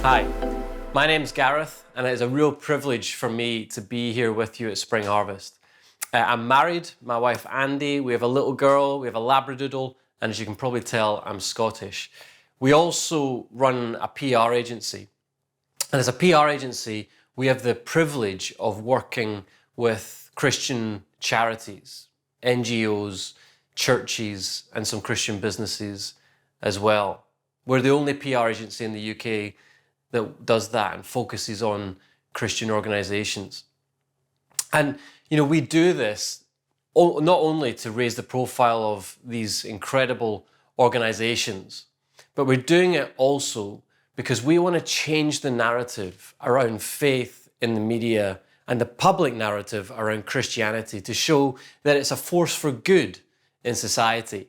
Hi, my name's Gareth, and it is a real privilege for me to be here with you at Spring Harvest. I'm married, my wife Andy, we have a little girl, we have a Labradoodle, and as you can probably tell, I'm Scottish. We also run a PR agency, and as a PR agency, we have the privilege of working with Christian charities, NGOs, churches, and some Christian businesses as well. We're the only PR agency in the UK that does that and focuses on Christian organisations. And, we do this not only to raise the profile of these incredible organisations, but we're doing it also because we want to change the narrative around faith in the media and the public narrative around Christianity to show that it's a force for good in society.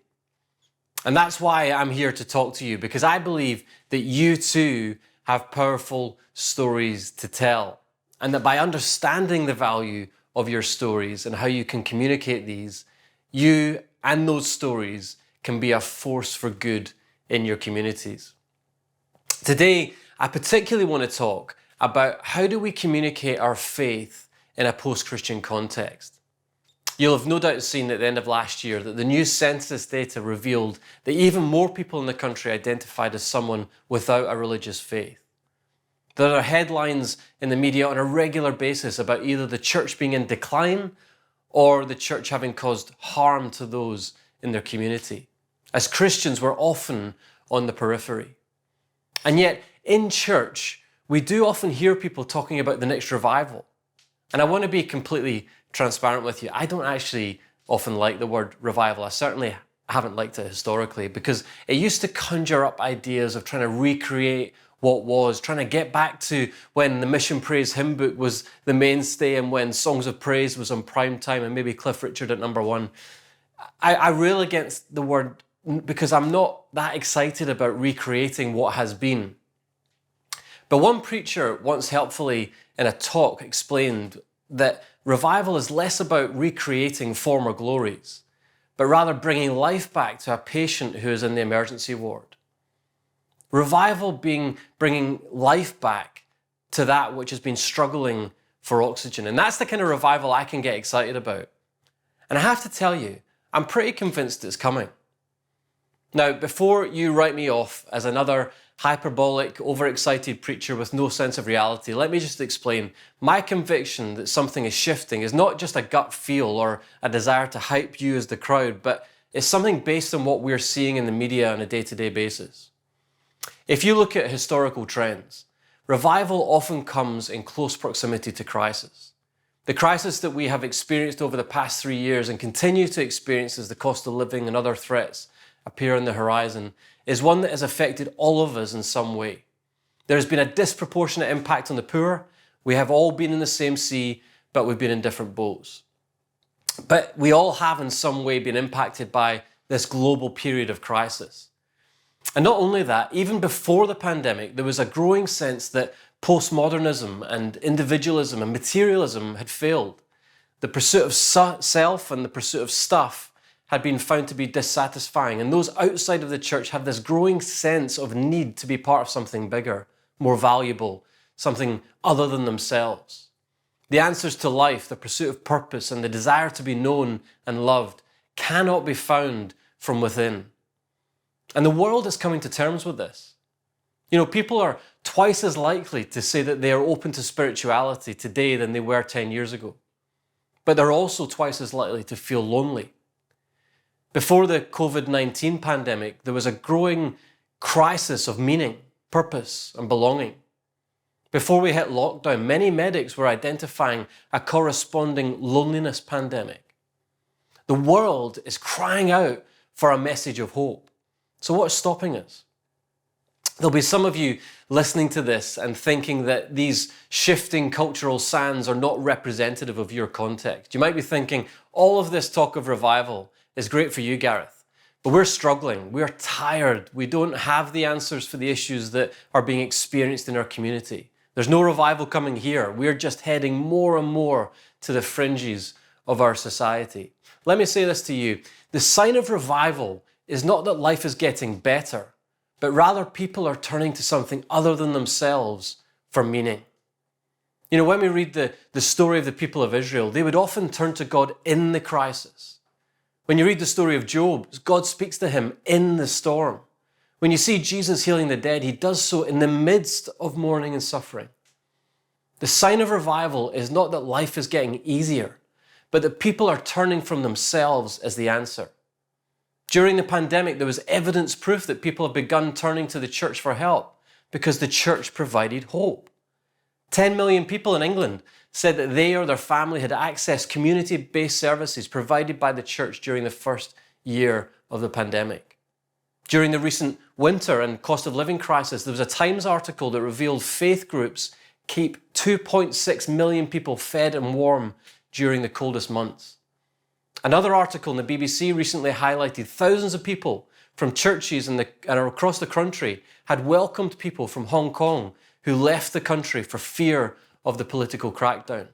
And that's why I'm here to talk to you, because I believe that you too have powerful stories to tell, and that by understanding the value of your stories and how you can communicate these, you and those stories can be a force for good in your communities. Today, I particularly want to talk about how do we communicate our faith in a post-Christian context. You'll have no doubt seen at the end of last year that the new census data revealed that even more people in the country identified as someone without a religious faith. There are headlines in the media on a regular basis about either the church being in decline or the church having caused harm to those in their community. As Christians, we're often on the periphery. And yet, in church, we do often hear people talking about the next revival. And I want to be completely transparent with you. I don't actually often like the word revival. I certainly haven't liked it historically because it used to conjure up ideas of trying to recreate what was, trying to get back to when the Mission Praise hymn book was the mainstay and when Songs of Praise was on prime time and maybe Cliff Richard at number one. I rail against the word because I'm not that excited about recreating what has been. But one preacher once helpfully in a talk explained that revival is less about recreating former glories, but rather bringing life back to a patient who is in the emergency ward. Revival being bringing life back to that which has been struggling for oxygen. And that's the kind of revival I can get excited about. And I have to tell you, I'm pretty convinced it's coming. Now, before you write me off as another hyperbolic, overexcited preacher with no sense of reality, let me just explain. My conviction that something is shifting is not just a gut feel or a desire to hype you as the crowd, but it's something based on what we're seeing in the media on a day-to-day basis. If you look at historical trends, revival often comes in close proximity to crisis. The crisis that we have experienced over the past 3 years and continue to experience as the cost of living and other threats appear on the horizon is one that has affected all of us in some way. There has been a disproportionate impact on the poor. We have all been in the same sea, but we've been in different boats. But we all have in some way been impacted by this global period of crisis. And not only that, even before the pandemic, there was a growing sense that postmodernism and individualism and materialism had failed. The pursuit of self and the pursuit of stuff had been found to be dissatisfying. And those outside of the church had this growing sense of need to be part of something bigger, more valuable, something other than themselves. The answers to life, the pursuit of purpose, and the desire to be known and loved cannot be found from within. And the world is coming to terms with this. People are twice as likely to say that they are open to spirituality today than they were 10 years ago. But they're also twice as likely to feel lonely. Before the COVID-19 pandemic, there was a growing crisis of meaning, purpose, and belonging. Before we hit lockdown, many medics were identifying a corresponding loneliness pandemic. The world is crying out for a message of hope. So what's stopping us? There'll be some of you listening to this and thinking that these shifting cultural sands are not representative of your context. You might be thinking, all of this talk of revival is great for you, Gareth, but we're struggling, we're tired, we don't have the answers for the issues that are being experienced in our community. There's no revival coming here. We're just heading more and more to the fringes of our society. Let me say this to you. The sign of revival is not that life is getting better, but rather people are turning to something other than themselves for meaning. You know, when we read the story of the people of Israel, they would often turn to God in the crisis. When you read the story of Job, God speaks to him in the storm. When you see Jesus healing the dead, he does so in the midst of mourning and suffering. The sign of revival is not that life is getting easier, but that people are turning from themselves as the answer. During the pandemic, there was evidence proof that people have begun turning to the church for help because the church provided hope. 10 million people in England said that they or their family had accessed community-based services provided by the church during the first year of the pandemic. During the recent winter and cost of living crisis, there was a Times article that revealed faith groups keep 2.6 million people fed and warm during the coldest months. Another article in the BBC recently highlighted thousands of people from churches and across the country had welcomed people from Hong Kong who left the country for fear of the political crackdown.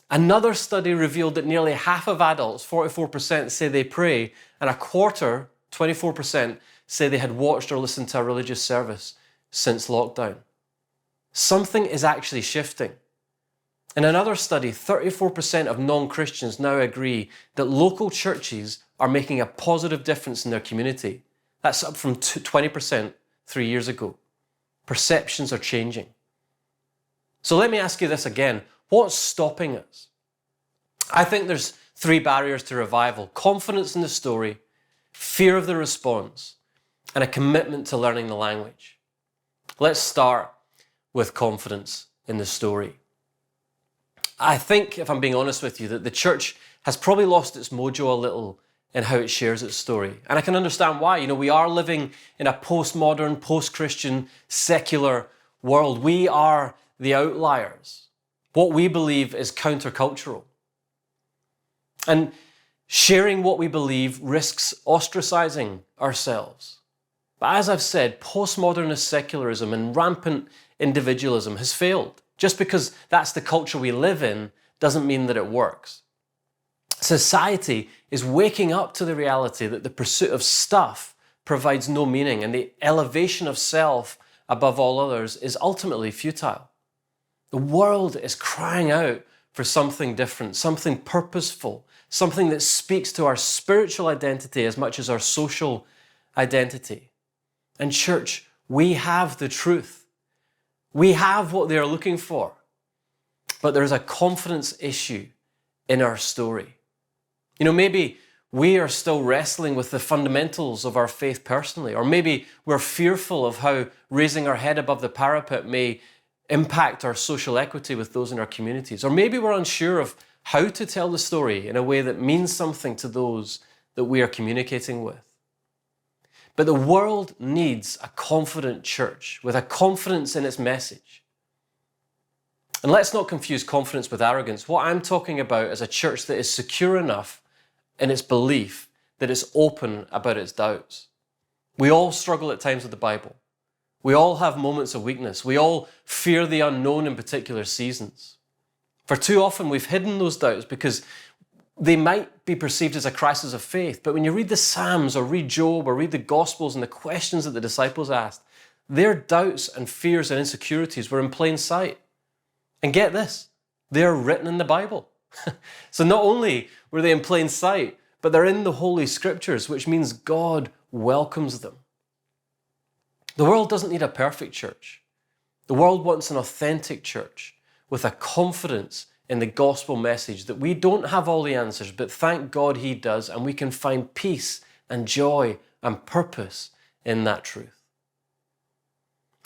Another study revealed that nearly half of adults, 44%, say they pray, and a quarter, 24%, say they had watched or listened to a religious service since lockdown. Something is actually shifting. In another study, 34% of non-Christians now agree that local churches are making a positive difference in their community. That's up from 20% 3 years ago. Perceptions are changing. So let me ask you this again. What's stopping us? I think there's 3 barriers to revival: confidence in the story, fear of the response, and a commitment to learning the language. Let's start with confidence in the story. I think, if I'm being honest with you, that the church has probably lost its mojo a little in how it shares its story. And I can understand why. You know, we are living in a postmodern, post-Christian, secular world. We are the outliers. What we believe is countercultural. And sharing what we believe risks ostracizing ourselves. But as I've said, postmodernist secularism and rampant individualism has failed. Just because that's the culture we live in doesn't mean that it works. Society is waking up to the reality that the pursuit of stuff provides no meaning, and the elevation of self above all others is ultimately futile. The world is crying out for something different, something purposeful, something that speaks to our spiritual identity as much as our social identity. And church, we have the truth. We have what they are looking for, but there is a confidence issue in our story. You know, maybe we are still wrestling with the fundamentals of our faith personally, or maybe we're fearful of how raising our head above the parapet may impact our social equity with those in our communities, or maybe we're unsure of how to tell the story in a way that means something to those that we are communicating with. But the world needs a confident church with a confidence in its message. And let's not confuse confidence with arrogance. What I'm talking about is a church that is secure enough in its belief that it's open about its doubts. We all struggle at times with the Bible. We all have moments of weakness. We all fear the unknown in particular seasons. For too often we've hidden those doubts because they might be perceived as a crisis of faith. But when you read the Psalms or read Job or read the Gospels and the questions that the disciples asked, their doubts and fears and insecurities were in plain sight. And get this, they're written in the Bible. So not only were they in plain sight, but they're in the Holy Scriptures, which means God welcomes them. The world doesn't need a perfect church. The world wants an authentic church with a confidence in the gospel message that we don't have all the answers, but thank God He does, and we can find peace and joy and purpose in that truth.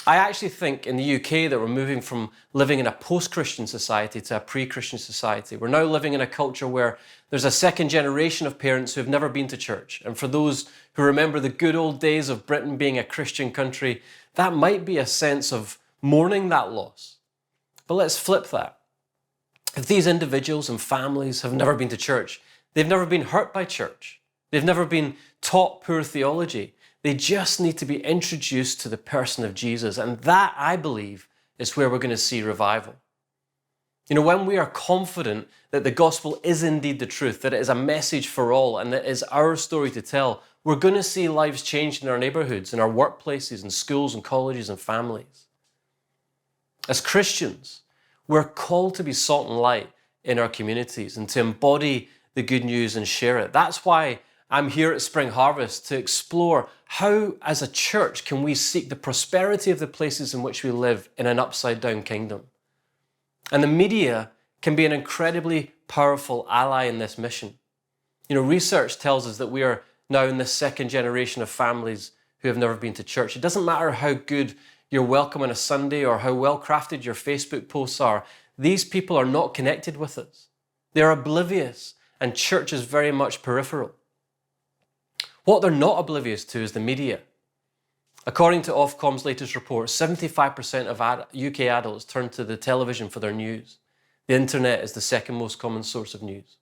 I actually think in the UK that we're moving from living in a post-Christian society to a pre-Christian society. We're now living in a culture where there's a second generation of parents who have never been to church. And for those who remember the good old days of Britain being a Christian country, that might be a sense of mourning that loss. But let's flip that. If these individuals and families have never been to church, they've never been hurt by church, they've never been taught poor theology, they just need to be introduced to the person of Jesus. And that, I believe, is where we're going to see revival. You know, when we are confident that the gospel is indeed the truth, that it is a message for all, and that it is our story to tell, we're going to see lives changed in our neighborhoods, in our workplaces, and schools and colleges and families. As Christians, we're called to be salt and light in our communities and to embody the good news and share it. That's why I'm here at Spring Harvest, to explore how, as a church, can we seek the prosperity of the places in which we live in an upside-down kingdom. And the media can be an incredibly powerful ally in this mission. You know, research tells us that we are now in the second generation of families who have never been to church. It doesn't matter how good your welcome on a Sunday or how well crafted your Facebook posts are. These people are not connected with us. They're oblivious, and church is very much peripheral. What they're not oblivious to is the media. According to Ofcom's latest report, 75% of UK adults turn to the television for their news. The internet is the second most common source of news.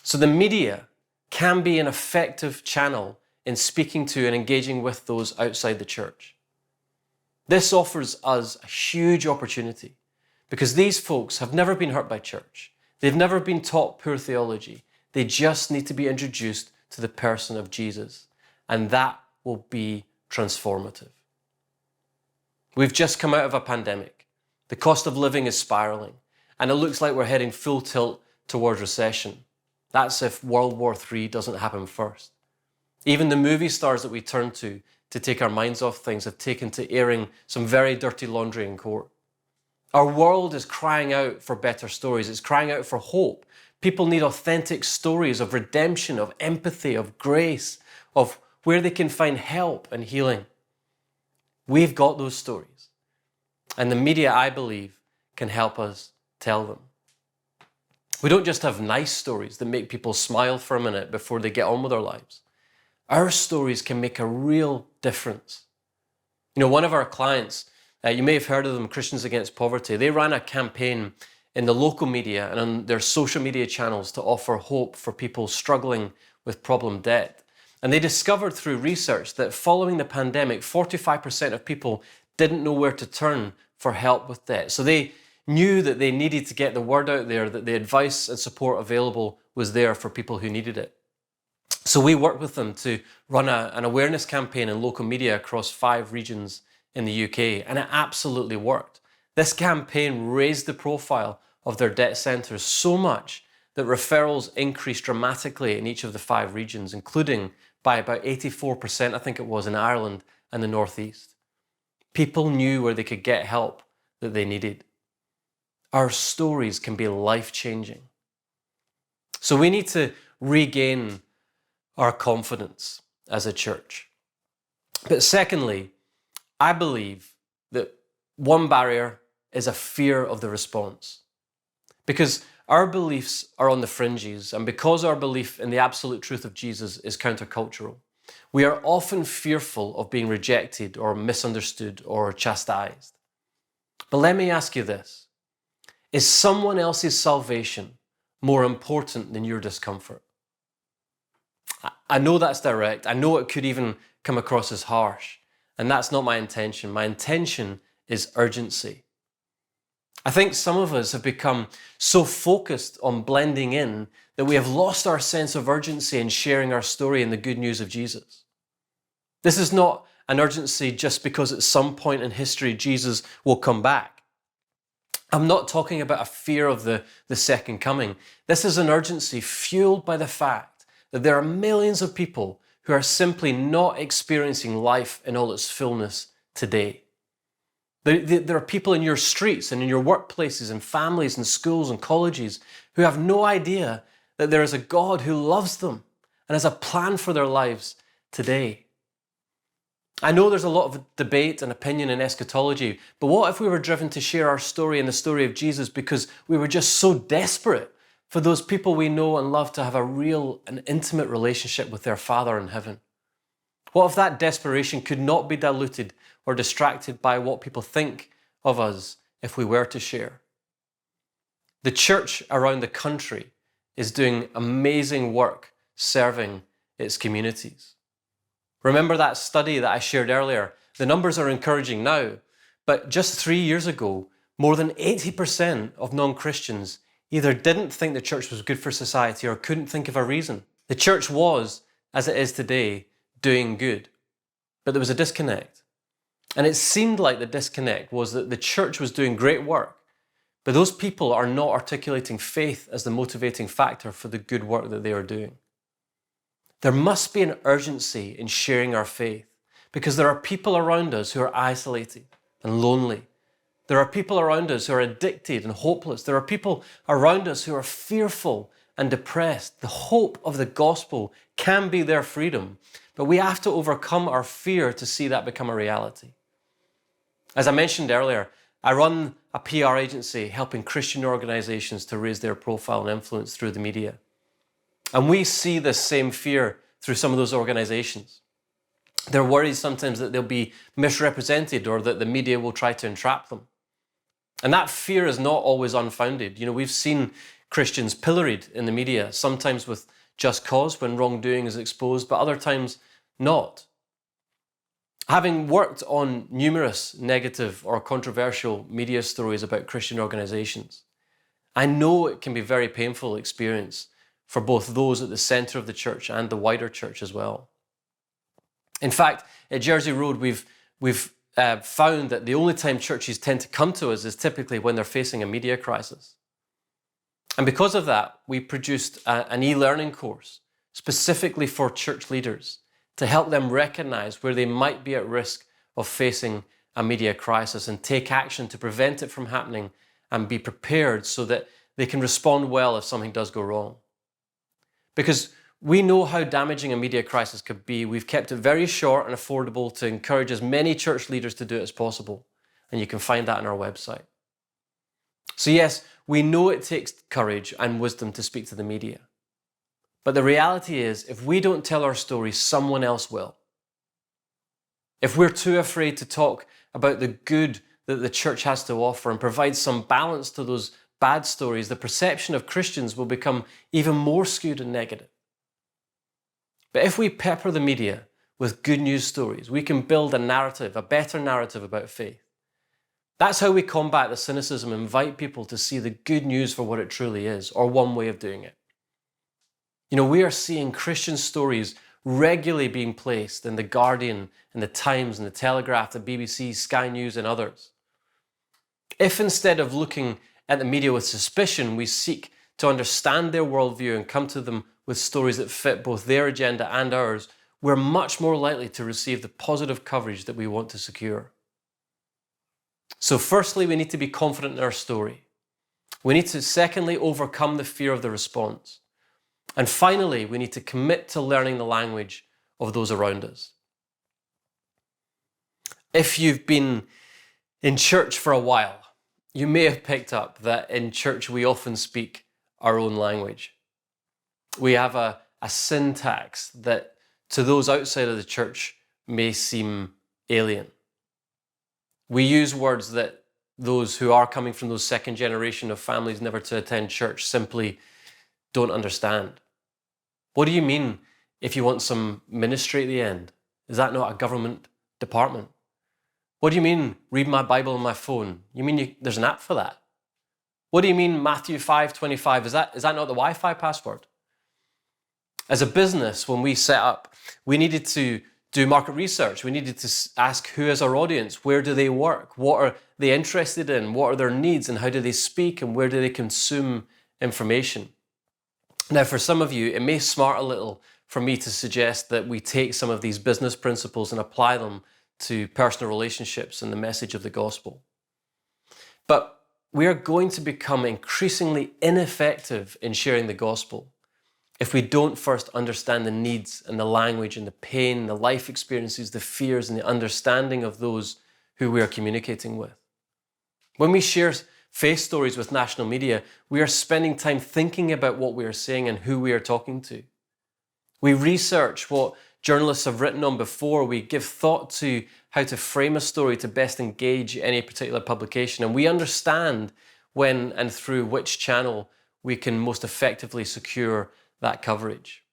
So the media can be an effective channel in speaking to and engaging with those outside the church. This offers us a huge opportunity because these folks have never been hurt by church. They've never been taught poor theology. They just need to be introduced to the person of Jesus, and that will be transformative. We've just come out of a pandemic. The cost of living is spiraling, and it looks like we're heading full tilt towards recession. That's if World War III doesn't happen first. Even the movie stars that we turn to take our minds off things have taken to airing some very dirty laundry in court. Our world is crying out for better stories. It's crying out for hope. People need authentic stories of redemption, of empathy, of grace, of where they can find help and healing. We've got those stories. And the media, I believe, can help us tell them. We don't just have nice stories that make people smile for a minute before they get on with their lives. Our stories can make a real difference. You know, one of our clients, you may have heard of them, Christians Against Poverty. They ran a campaign in the local media and on their social media channels to offer hope for people struggling with problem debt. And they discovered through research that following the pandemic, 45% of people didn't know where to turn for help with debt. So they knew that they needed to get the word out there, that the advice and support available was there for people who needed it. So we worked with them to run an awareness campaign in local media across 5 regions in the UK, and it absolutely worked. This campaign raised the profile of their debt centres so much that referrals increased dramatically in each of the 5 regions, including by about 84%, I think it was, in Ireland and the North East. People knew where they could get help that they needed. Our stories can be life-changing. So we need to regain our confidence as a church. But secondly, I believe that one barrier is a fear of the response. Because our beliefs are on the fringes, and because our belief in the absolute truth of Jesus is countercultural, we are often fearful of being rejected or misunderstood or chastised. But let me ask you this. Is someone else's salvation more important than your discomfort? I know that's direct. I know it could even come across as harsh. And that's not my intention. My intention is urgency. I think some of us have become so focused on blending in that we have lost our sense of urgency in sharing our story and the good news of Jesus. This is not an urgency just because at some point in history Jesus will come back. I'm not talking about a fear of the second coming. This is an urgency fueled by the fact that there are millions of people who are simply not experiencing life in all its fullness today. There are people in your streets and in your workplaces and families and schools and colleges who have no idea that there is a God who loves them and has a plan for their lives today. I know there's a lot of debate and opinion in eschatology, but what if we were driven to share our story and the story of Jesus because we were just so desperate for those people we know and love to have a real and intimate relationship with their Father in heaven? What if that desperation could not be diluted or distracted by what people think of us if we were to share? The church around the country is doing amazing work serving its communities. Remember that study that I shared earlier? The numbers are encouraging now, but just 3 years ago, more than 80% of non-Christians either didn't think the church was good for society or couldn't think of a reason. The church was, as it is today, doing good, but there was a disconnect. And it seemed like the disconnect was that the church was doing great work, but those people are not articulating faith as the motivating factor for the good work that they are doing. There must be an urgency in sharing our faith, because there are people around us who are isolated and lonely. There are people around us who are addicted and hopeless. There are people around us who are fearful and depressed. The hope of the gospel can be their freedom, but we have to overcome our fear to see that become a reality. As I mentioned earlier, I run a PR agency helping Christian organizations to raise their profile and influence through the media. And we see this same fear through some of those organizations. They're worried sometimes that they'll be misrepresented or that the media will try to entrap them. And that fear is not always unfounded. You know, we've seen Christians pilloried in the media, sometimes with just cause when wrongdoing is exposed, but other times not. Having worked on numerous negative or controversial media stories about Christian organizations, I know it can be a very painful experience for both those at the center of the church and the wider church as well. In fact, at Jersey Road, we've found that the only time churches tend to come to us is typically when they're facing a media crisis. And because of that, we produced an e-learning course specifically for church leaders to help them recognize where they might be at risk of facing a media crisis and take action to prevent it from happening and be prepared so that they can respond well if something does go wrong. Because we know how damaging a media crisis could be. We've kept it very short and affordable to encourage as many church leaders to do it as possible. And you can find that on our website. So yes, we know it takes courage and wisdom to speak to the media. But the reality is, if we don't tell our story, someone else will. If we're too afraid to talk about the good that the church has to offer and provide some balance to those bad stories, the perception of Christians will become even more skewed and negative. But if we pepper the media with good news stories, we can build a narrative, a better narrative about faith. That's how we combat the cynicism and invite people to see the good news for what it truly is, or one way of doing it. You know, we are seeing Christian stories regularly being placed in The Guardian, in The Times, in The Telegraph, the BBC, Sky News, and others. If instead of looking at the media with suspicion, we seek to understand their worldview and come to them with stories that fit both their agenda and ours, we're much more likely to receive the positive coverage that we want to secure. So firstly, we need to be confident in our story. We need to, secondly, overcome the fear of the response. And finally, we need to commit to learning the language of those around us. If you've been in church for a while, you may have picked up that in church we often speak our own language. We have a syntax that to those outside of the church may seem alien. We use words that those who are coming from those second generation of families never to attend church simply don't understand. What do you mean if you want some ministry at the end? Is that not a government department? What do you mean read my Bible on my phone? You mean there's an app for that? What do you mean Matthew 5:25? Is that not the Wi-Fi password? As a business, when we set up, we needed to do market research. We needed to ask who is our audience, where do they work, what are they interested in, what are their needs, and how do they speak, and where do they consume information. Now, for some of you, it may smart a little for me to suggest that we take some of these business principles and apply them to personal relationships and the message of the gospel. But we are going to become increasingly ineffective in sharing the gospel if we don't first understand the needs and the language and the pain, the life experiences, the fears and the understanding of those who we are communicating with. When we share faith stories with national media, we are spending time thinking about what we are saying and who we are talking to. We research what journalists have written on before. We give thought to how to frame a story to best engage any particular publication. And we understand when and through which channel we can most effectively secure that coverage.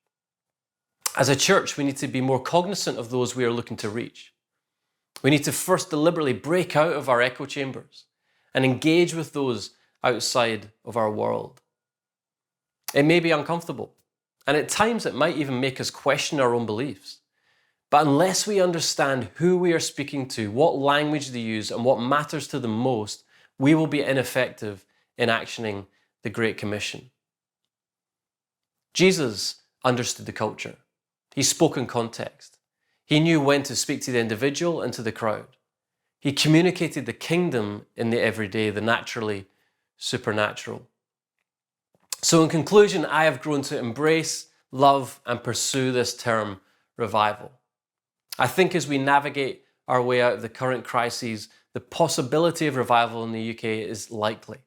As a church, we need to be more cognizant of those we are looking to reach. We need to first deliberately break out of our echo chambers and engage with those outside of our world. It may be uncomfortable. And at times it might even make us question our own beliefs. But unless we understand who we are speaking to, what language they use, and what matters to them most, we will be ineffective in actioning the Great Commission. Jesus understood the culture. He spoke in context. He knew when to speak to the individual and to the crowd. He communicated the kingdom in the everyday, the naturally supernatural. So in conclusion, I have grown to embrace, love, and pursue this term, revival. I think as we navigate our way out of the current crises, the possibility of revival in the UK is likely.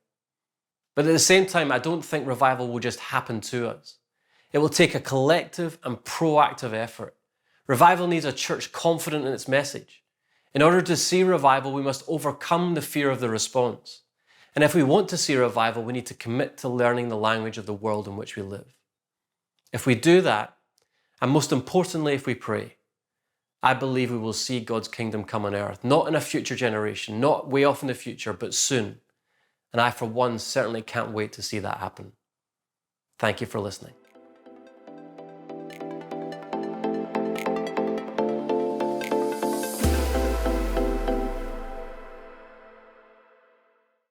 But at the same time, I don't think revival will just happen to us. It will take a collective and proactive effort. Revival needs a church confident in its message. In order to see revival, we must overcome the fear of the response. And if we want to see revival, we need to commit to learning the language of the world in which we live. If we do that, and most importantly, if we pray, I believe we will see God's kingdom come on earth, not in a future generation, not way off in the future, but soon. And I, for one, certainly can't wait to see that happen. Thank you for listening.